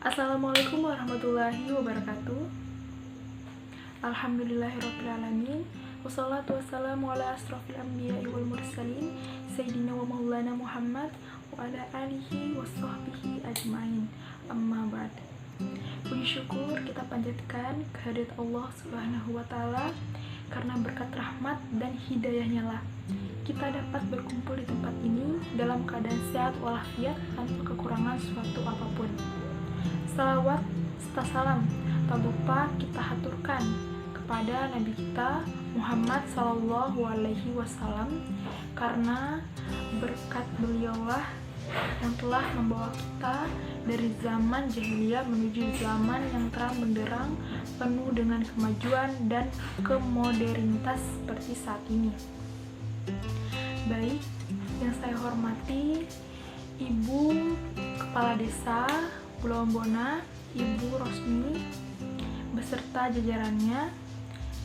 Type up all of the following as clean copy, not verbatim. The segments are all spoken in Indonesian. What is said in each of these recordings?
Assalamualaikum warahmatullahi wabarakatuh. Alhamdulillahirrabbilalamin. Wassalatu wassalamu ala asrafil anbiya'i wal mursalin Sayyidina wa maulana Muhammad wa ala alihi wa sahbihi ajma'in. Amma ba'd. Puji syukur kita panjatkan kehadirat Allah Subhanahu wa ta'ala, karena berkat rahmat dan hidayahnya lah kita dapat berkumpul di tempat ini dalam keadaan sehat walafiat tanpa kekurangan suatu apapun. Salawat serta salam tak lupa kita haturkan kepada Nabi kita Muhammad Sallallahu Alaihi Wasallam, karena berkat beliaulah yang telah membawa kita dari zaman jahiliyah menuju zaman yang terang benderang penuh dengan kemajuan dan kemodernitas seperti saat ini. Baik, yang saya hormati Ibu Kepala Desa Pulau Ambona, Ibu Rosmi beserta jajarannya,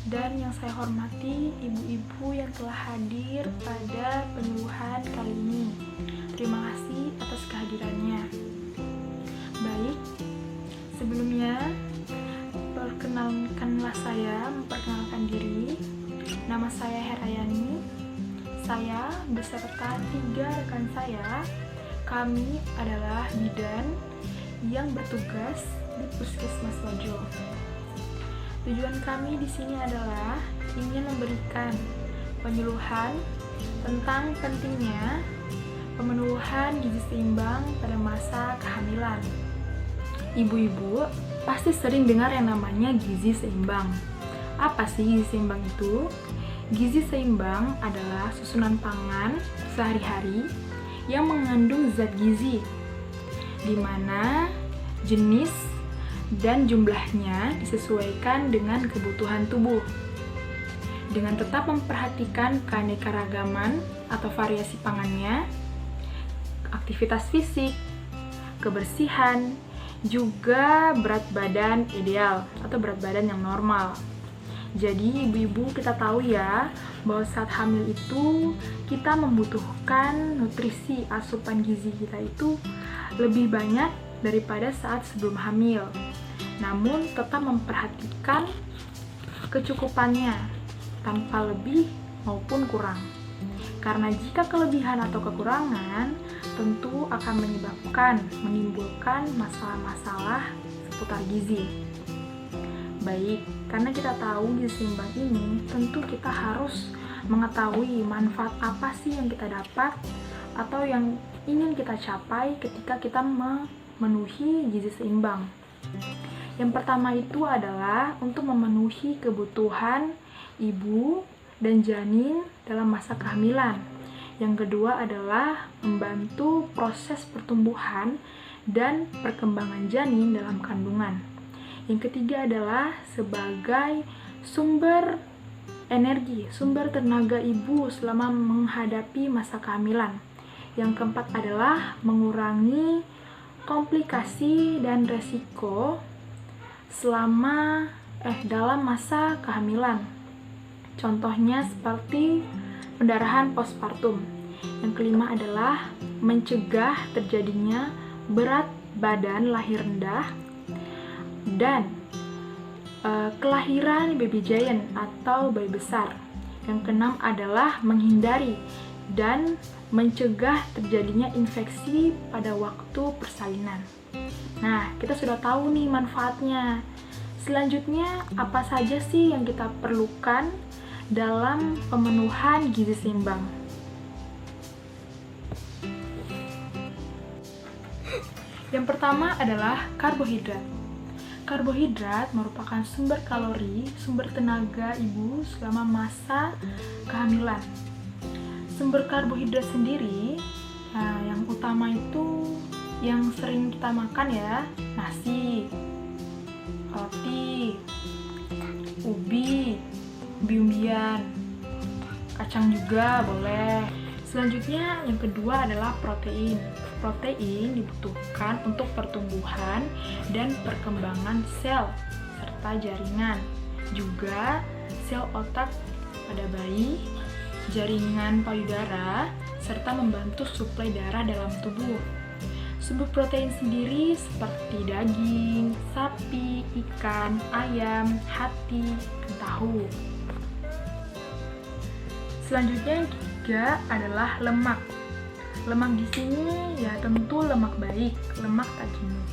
dan yang saya hormati ibu-ibu yang telah hadir pada penyuluhan kali ini. Terima kasih atas kehadirannya. Baik, sebelumnya memperkenalkan diri. Nama saya Herayani. Saya beserta 3 rekan saya, kami adalah bidan yang bertugas di Puskesmas Wajo. Tujuan kami di sini adalah ingin memberikan penyuluhan tentang pentingnya pemenuhan gizi seimbang pada masa kehamilan. Ibu-ibu pasti sering dengar yang namanya gizi seimbang. Apa sih gizi seimbang itu? Gizi seimbang adalah susunan pangan sehari-hari yang mengandung zat gizi, di mana jenis dan jumlahnya disesuaikan dengan kebutuhan tubuh, dengan tetap memperhatikan keanekaragaman atau variasi pangannya, aktivitas fisik, kebersihan, juga berat badan ideal atau berat badan yang normal. Jadi ibu-ibu kita tahu ya, bahwa saat hamil itu kita membutuhkan nutrisi asupan gizi kita itu lebih banyak daripada saat sebelum hamil. Namun tetap memperhatikan kecukupannya tanpa lebih maupun kurang. Karena jika kelebihan atau kekurangan tentu akan menimbulkan masalah-masalah seputar gizi. Baik, karena kita tahu gizi seimbang ini, tentu kita harus mengetahui manfaat apa sih yang kita dapat atau yang ingin kita capai ketika kita memenuhi gizi seimbang. Yang pertama itu adalah untuk memenuhi kebutuhan ibu dan janin dalam masa kehamilan. Yang kedua adalah membantu proses pertumbuhan dan perkembangan janin dalam kandungan. Yang ketiga adalah sebagai sumber energi, sumber tenaga ibu selama menghadapi masa kehamilan. Yang keempat adalah mengurangi komplikasi dan resiko dalam masa kehamilan. Contohnya seperti pendarahan postpartum. Yang kelima adalah mencegah terjadinya berat badan lahir rendah dan kelahiran baby giant atau bayi besar. Yang keenam adalah menghindari dan mencegah terjadinya infeksi pada waktu persalinan. Nah, kita sudah tahu nih manfaatnya. Selanjutnya, apa saja sih yang kita perlukan dalam pemenuhan gizi seimbang? Yang pertama adalah karbohidrat. Karbohidrat merupakan sumber kalori, sumber tenaga ibu selama masa kehamilan. Sumber karbohidrat sendiri, yang utama itu yang sering kita makan ya, nasi, roti, ubi, umbi-umbian, kacang juga boleh. Selanjutnya yang kedua adalah protein. Protein dibutuhkan untuk pertumbuhan dan perkembangan sel serta jaringan, juga sel otak pada bayi, jaringan payudara, serta membantu suplai darah dalam tubuh. Sumber protein sendiri seperti daging, sapi, ikan, ayam, hati, dan tahu. Selanjutnya yang ketiga adalah lemak. Lemak di sini ya tentu lemak baik, lemak tak jenuh,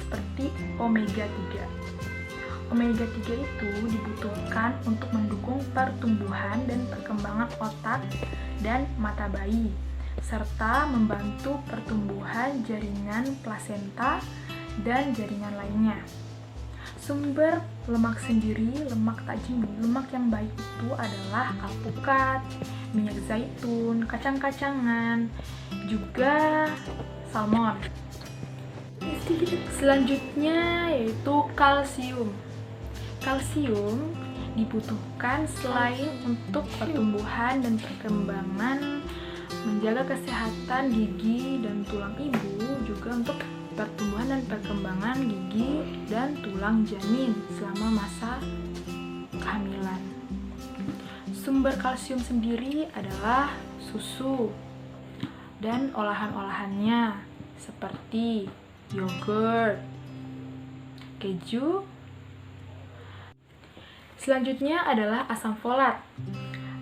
seperti omega 3. Omega 3 itu dibutuhkan untuk mendukung pertumbuhan dan perkembangan otak dan mata bayi, serta membantu pertumbuhan jaringan plasenta dan jaringan lainnya. Sumber lemak sendiri, lemak tak jenuh, lemak yang baik itu adalah alpukat, minyak zaitun, kacang-kacangan, juga salmon. Selanjutnya yaitu kalsium. Kalsium dibutuhkan selain untuk pertumbuhan dan perkembangan, menjaga kesehatan gigi dan tulang ibu, juga untuk pertumbuhan dan perkembangan gigi dan tulang janin selama masa kehamilan. Sumber kalsium sendiri adalah susu dan olahan-olahannya seperti yogurt, keju. Selanjutnya adalah asam folat.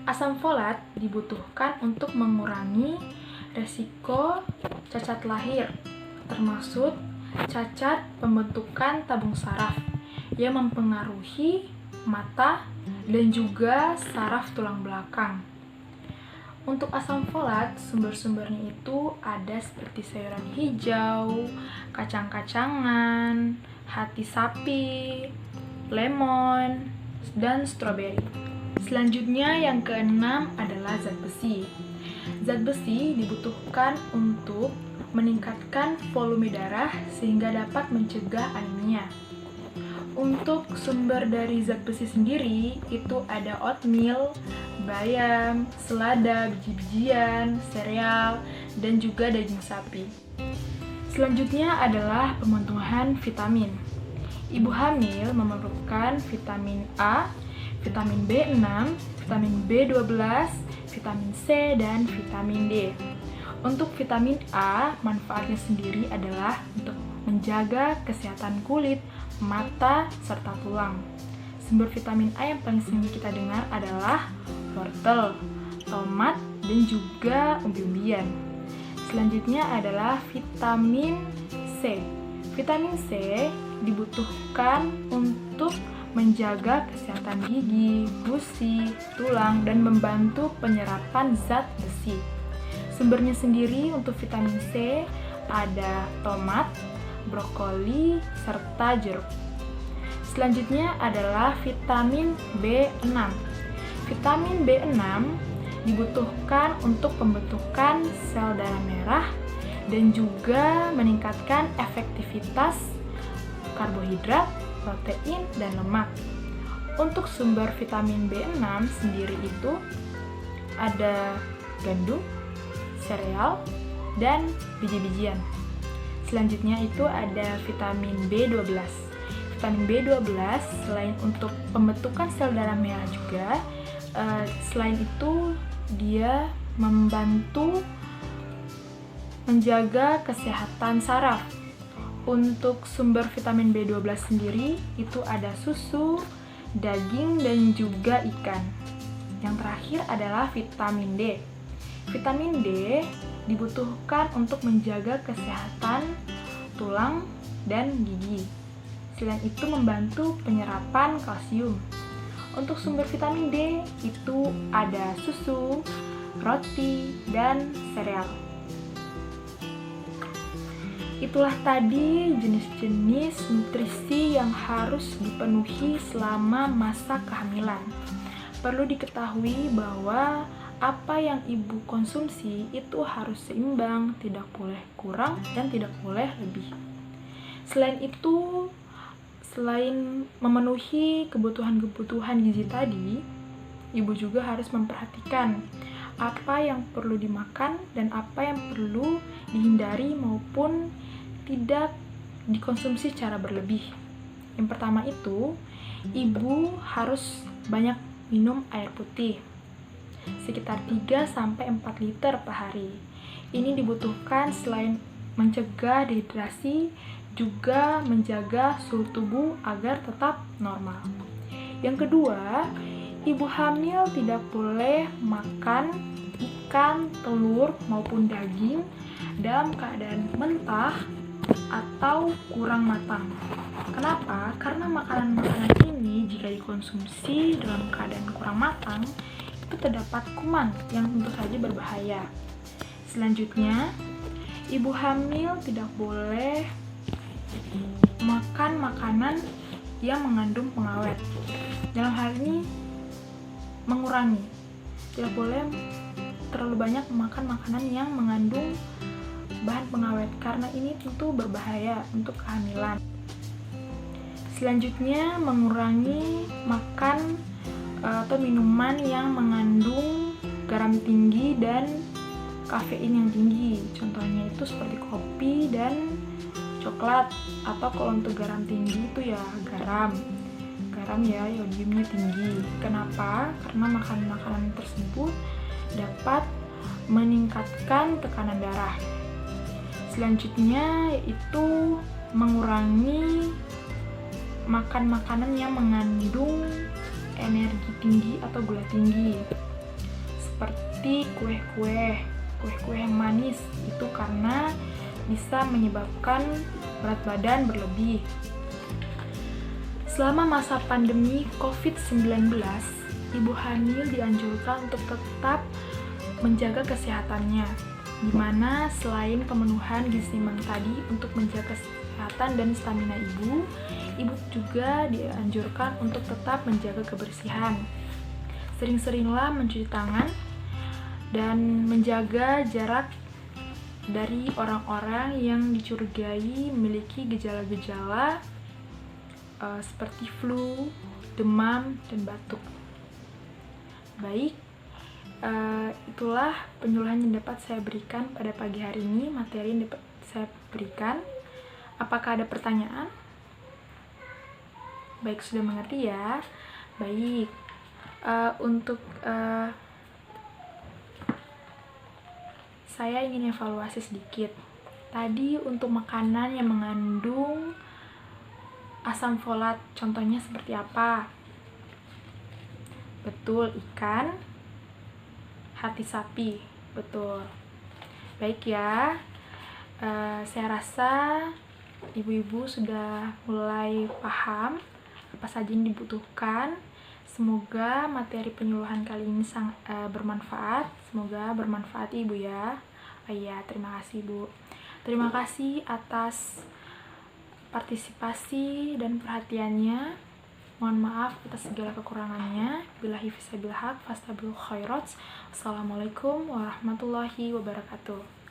Asam folat dibutuhkan untuk mengurangi resiko cacat lahir, termasuk cacat pembentukan tabung saraf yang mempengaruhi mata dan juga saraf tulang belakang. Untuk asam folat, sumber-sumbernya itu ada seperti sayuran hijau, kacang-kacangan, hati sapi, lemon, dan stroberi. Selanjutnya yang keenam adalah zat besi. Zat besi dibutuhkan untuk meningkatkan volume darah sehingga dapat mencegah anemia. Untuk sumber dari zat besi sendiri itu ada oatmeal, bayam, selada, biji-bijian, sereal, dan juga daging sapi. Selanjutnya adalah pemenuhan vitamin. Ibu hamil memerlukan vitamin A, vitamin B6, vitamin B12, vitamin C, dan vitamin D. Untuk vitamin A, manfaatnya sendiri adalah untuk menjaga kesehatan kulit, mata, serta tulang. Sumber vitamin A yang paling sering kita dengar adalah wortel, tomat, dan juga umbi-umbian. Selanjutnya adalah vitamin C. Vitamin C dibutuhkan untuk menjaga kesehatan gigi, gusi, tulang, dan membantu penyerapan zat besi. Sumbernya sendiri untuk vitamin C ada tomat, brokoli, serta jeruk. Selanjutnya adalah vitamin B6. Vitamin B6 dibutuhkan untuk pembentukan sel darah merah dan juga meningkatkan efektivitas karbohidrat, protein, dan lemak. Untuk sumber vitamin B6 sendiri itu ada gandum, sereal, dan biji-bijian. Selanjutnya itu ada vitamin B12. Vitamin B12 selain untuk pembentukan sel darah merah juga, selain itu dia membantu menjaga kesehatan saraf. Untuk sumber vitamin B12 sendiri itu ada susu, daging, dan juga ikan. Yang terakhir adalah vitamin D. Vitamin D dibutuhkan untuk menjaga kesehatan tulang dan gigi. Selain itu membantu penyerapan kalsium. Untuk sumber vitamin D itu ada susu, roti, dan sereal. Itulah tadi jenis-jenis nutrisi yang harus dipenuhi selama masa kehamilan. Perlu diketahui bahwa apa yang ibu konsumsi itu harus seimbang, tidak boleh kurang dan tidak boleh lebih. Selain itu, selain memenuhi kebutuhan-kebutuhan gizi tadi, ibu juga harus memperhatikan apa yang perlu dimakan dan apa yang perlu dihindari maupun tidak dikonsumsi secara berlebih. Yang pertama itu, ibu harus banyak minum air putih, sekitar 3-4 liter per hari. Ini dibutuhkan selain mencegah dehidrasi, juga menjaga suhu tubuh agar tetap normal. Yang kedua, ibu hamil tidak boleh makan ikan, telur, maupun daging dalam keadaan mentah atau kurang matang. Kenapa? Karena makanan-makanan ini jika dikonsumsi dalam keadaan kurang matang, itu terdapat kuman yang tentu saja berbahaya. Selanjutnya, ibu hamil tidak boleh makan makanan yang mengandung pengawet. Dalam hal ini, mengurangi. Tidak boleh terlalu banyak makan makanan yang mengandung bahan pengawet, karena ini tentu berbahaya untuk kehamilan. Selanjutnya, mengurangi makan atau minuman yang mengandung garam tinggi dan kafein yang tinggi. Contohnya itu seperti kopi dan coklat, atau kalau untuk garam tinggi itu ya garam ya yodiumnya tinggi. Kenapa? Karena makanan-makanan tersebut dapat meningkatkan tekanan darah. Selanjutnya yaitu mengurangi makan makanan yang mengandung energi tinggi atau gula tinggi, seperti kue-kue yang manis, itu karena bisa menyebabkan berat badan berlebih. Selama masa pandemi COVID-19, ibu hamil dianjurkan untuk tetap menjaga kesehatannya, di mana selain pemenuhan gizi seimbang tadi untuk menjaga kesehatan dan stamina ibu juga dianjurkan untuk tetap menjaga kebersihan. Sering-seringlah mencuci tangan dan menjaga jarak dari orang-orang yang dicurigai memiliki gejala-gejala seperti flu, demam, dan batuk. Baik, itulah penyuluhan yang dapat saya berikan pada pagi hari ini, materi yang dapat saya berikan. Apakah ada pertanyaan? Baik, sudah mengerti ya? Baik, untuk saya ingin evaluasi sedikit. Tadi untuk makanan yang mengandung asam folat, contohnya seperti apa? Betul, ikan, hati sapi, betul. Baik ya, saya rasa ibu-ibu sudah mulai paham apa saja yang dibutuhkan. Semoga materi penyuluhan kali ini bermanfaat. Semoga bermanfaat ibu ya. Iya, terima kasih ibu. Terima kasih atas partisipasi dan perhatiannya. Mohon maaf atas segala kekurangannya. Billahi fisabilillah, fastabiqul khairat. Wassalamualaikum warahmatullahi wabarakatuh.